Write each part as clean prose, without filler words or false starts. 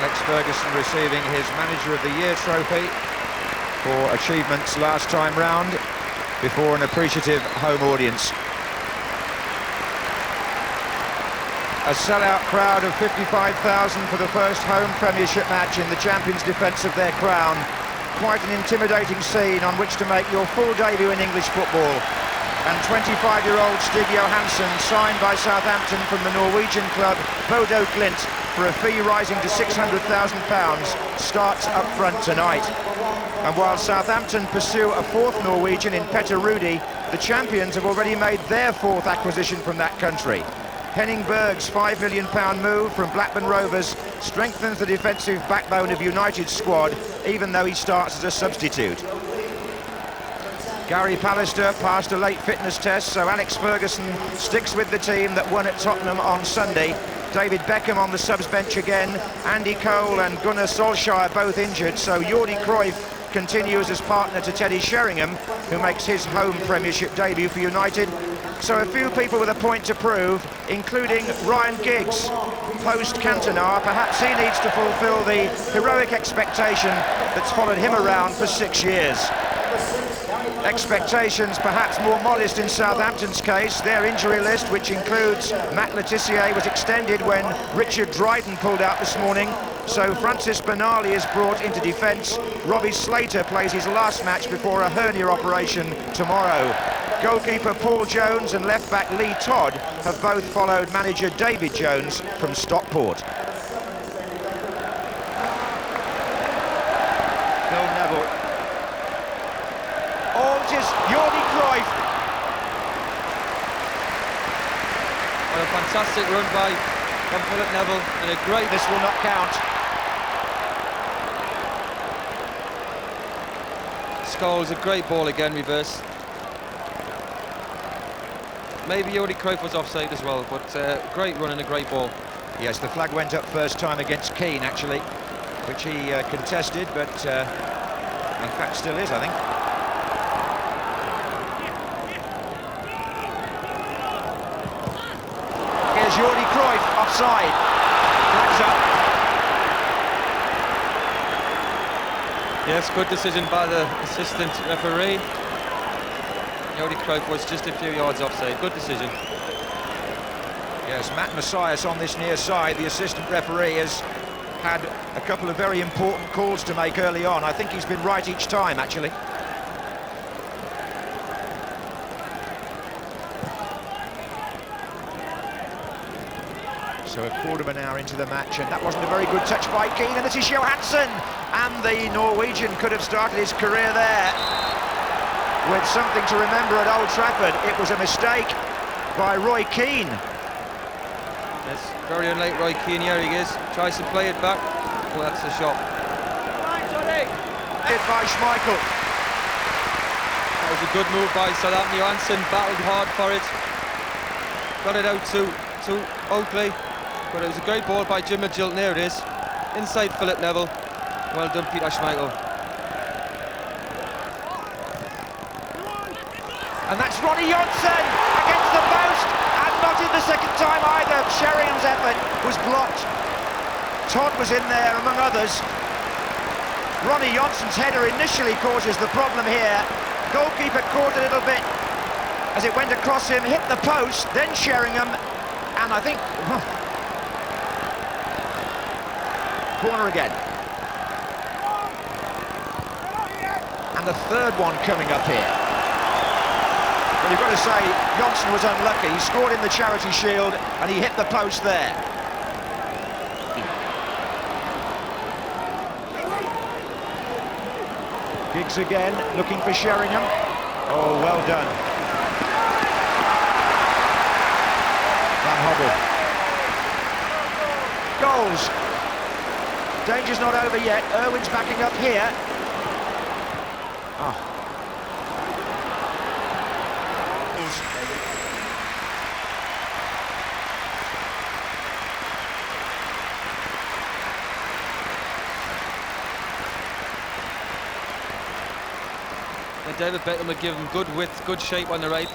Alex Ferguson receiving his Manager of the Year trophy for achievements last time round before an appreciative home audience. A sellout crowd of 55,000 for the first home Premiership match in the champions' defence of their crown. Quite an intimidating scene on which to make your full debut in English football. And 25-year-old Stig Johansson, signed by Southampton from the Norwegian club Bodo Glimt for a fee rising to £600,000, starts up front tonight. And while Southampton pursue a fourth Norwegian in Petter Rudi, the champions have already made their fourth acquisition from that country. Henning Berg's £5 million move from Blackburn Rovers strengthens the defensive backbone of United's squad, even though he starts as a substitute. Gary Pallister passed a late fitness test, so Alex Ferguson sticks with the team that won at Tottenham on Sunday. David Beckham on the subs bench again, Andy Cole and Gunnar Solskjaer both injured, so Jordi Cruyff continues as partner to Teddy Sheringham, who makes his home Premiership debut for United. So a few people with a point to prove, including Ryan Giggs. Post-Cantona, perhaps he needs to fulfil the heroic expectation that's followed him around for 6 years. Expectations perhaps more modest in Southampton's case. Their injury list, which includes Matt Le Tissier, was extended when Richard Dryden pulled out this morning. So Francis Benali is brought into defence. Robbie Slater plays his last match before a hernia operation tomorrow. Goalkeeper Paul Jones and left-back Lee Todd have both followed manager David Jones from Stockport. Phil Neville. All just Jordi Cruyff. What a fantastic run by Philip Neville, and a great... This will not count. Scholes, a great ball again, reverse. Maybe Jordi Cruyff was offside as well, but great run and a great ball. Yes, the flag went up first time against Keane, actually, which he contested, but in fact still is, I think. Here's Jordi Cruyff, offside. Flags up. Yes, good decision by the assistant referee. Jordi Cruyff was just a few yards offside. Good decision. Yes, Matt Messias on this near side. The assistant referee has had a couple of very important calls to make early on. I think he's been right each time, actually. So a quarter of an hour into the match, and that wasn't a very good touch by Keane, and this is Johansson, and the Norwegian could have started his career there with something to remember at Old Trafford. It was a mistake by Roy Keane. Yes, very unlike Roy Keane. Here he is, tries to play it back. Oh, that's a shot. Hit by Schmeichel. That was a good move by Southampton. Johansson battled hard for it. Got it out to Oakley. But it was a great ball by Jim Magilton. There it is. Inside Philip Neville. Well done, Peter Schmeichel. And that's Ronnie Johnson against the post, and not in the second time either. Sheringham's effort was blocked. Todd was in there among others. Ronnie Johnson's header initially causes the problem here. Goalkeeper caught a little bit as it went across him, hit the post, then Sheringham, and I think corner again. And the third one coming up here. Well, you've got to say, Johnson was unlucky. He scored in the Charity Shield, and he hit the post there. Giggs again, looking for Sheringham. Oh, well done. Van Hobble. Goals. Danger's not over yet. Irwin's backing up here. Oh. And David Beckham would give him good width, good shape on the right.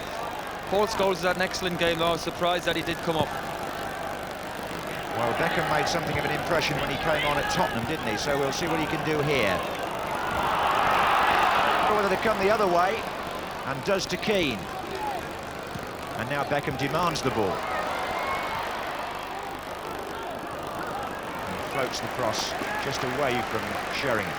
Paul Scholes had an excellent game though. I was surprised that he did come up. Well, Beckham made something of an impression when he came on at Tottenham, didn't he? So we'll see what he can do here. Whether to come the other way, and does to Keane. And now Beckham demands the ball. And floats the cross just away from Sheringham.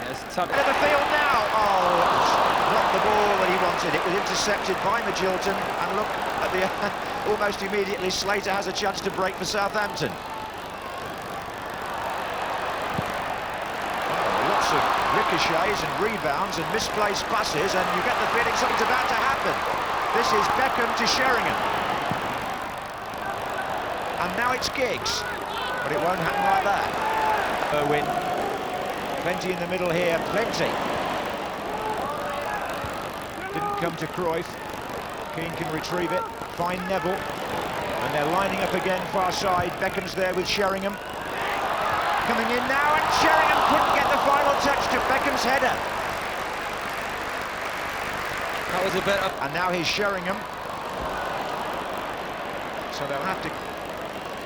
Yes, Into the field now. Oh, it was not the ball that he wanted. It was intercepted by Magilton, and look at the almost immediately Slater has a chance to break for Southampton. Oh, lots of ricochets and rebounds and misplaced passes, and you get the feeling something's about to happen. This is Beckham to Sheringham, and now it's Giggs, but it won't happen like that. Irwin. Plenty in the middle here, plenty. Didn't come to Cruyff. Keane can retrieve it, find Neville. And they're lining up again, far side. Beckham's there with Sheringham. Coming in now, and Sheringham couldn't get the final touch to Beckham's header. that was a bit up. And now here's Sheringham. So they'll have to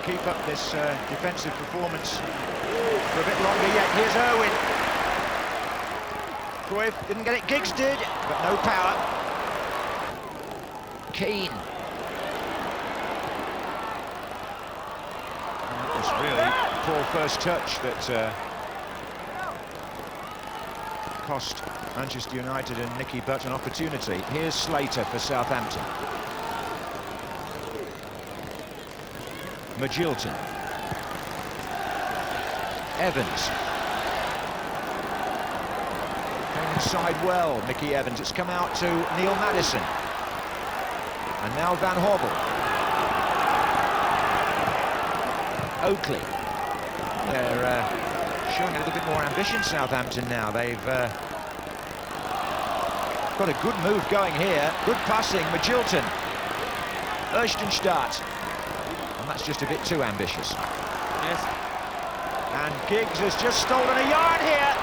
keep up this defensive performance for a bit longer yet. Here's Irwin. Cruyff didn't get it, Giggs did, but no power. Keane. That was really poor first touch that cost Manchester United and Nicky Butt an opportunity. Here's Slater for Southampton. Magilton. Evans. Came inside well, Mickey Evans. It's come out to Neil Maddison. And now Van Hobble. Oakley. They're showing a little bit more ambition, Southampton, now. They've got a good move going here. Good passing, Magilton. Erstenstadt. And that's just a bit too ambitious. Yes. And Giggs has just stolen a yard here.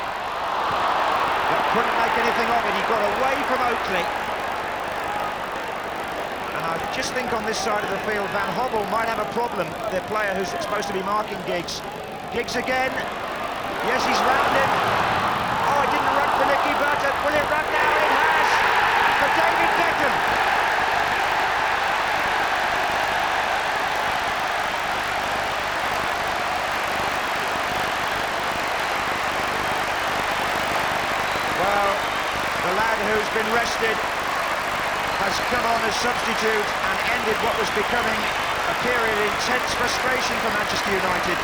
But couldn't make anything of it. He got away from Oakley. And I just think on this side of the field, Van Hobble might have a problem. The player who's supposed to be marking Giggs. Giggs again. Yes, he's round him. Oh, it didn't run for Nicky Butt. Will it run now? It has. For David Beckham. Well, the lad who's been rested has come on as substitute and ended what was becoming a period of intense frustration for Manchester United.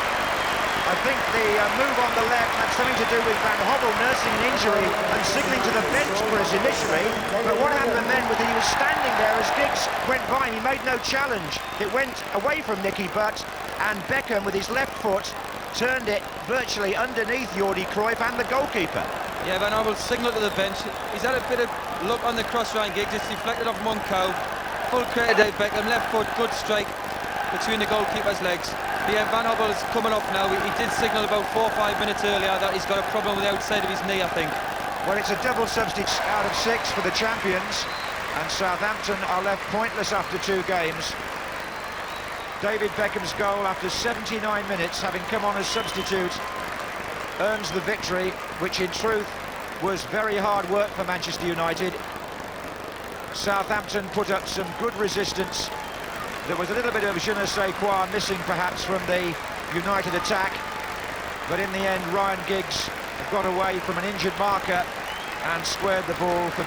I think the move on the left had something to do with Van Hobble nursing an injury and signalling to the bench for us initially, but what happened then was that he was standing there as Giggs went by and he made no challenge. It went away from Nicky Butt, and Beckham with his left foot turned it virtually underneath Jordi Cruyff and the goalkeeper. Yeah, Van Hobble signalled to the bench. He's had a bit of luck on the cross-line Giggs, just deflected off Monco. Full credit to Beckham, left foot, good strike between the goalkeeper's legs. Yeah, Van Hobble is coming up now. He did signal about 4 or 5 minutes earlier that he's got a problem with the outside of his knee, I think. Well, it's a double substitute out of 6 for the champions, and Southampton are left pointless after 2 games. David Beckham's goal after 79 minutes, having come on as substitute, earns the victory, which in truth was very hard work for Manchester United. Southampton put up some good resistance. There was a little bit of je ne sais quoi missing perhaps from the United attack, but in the end Ryan Giggs got away from an injured marker and squared the ball for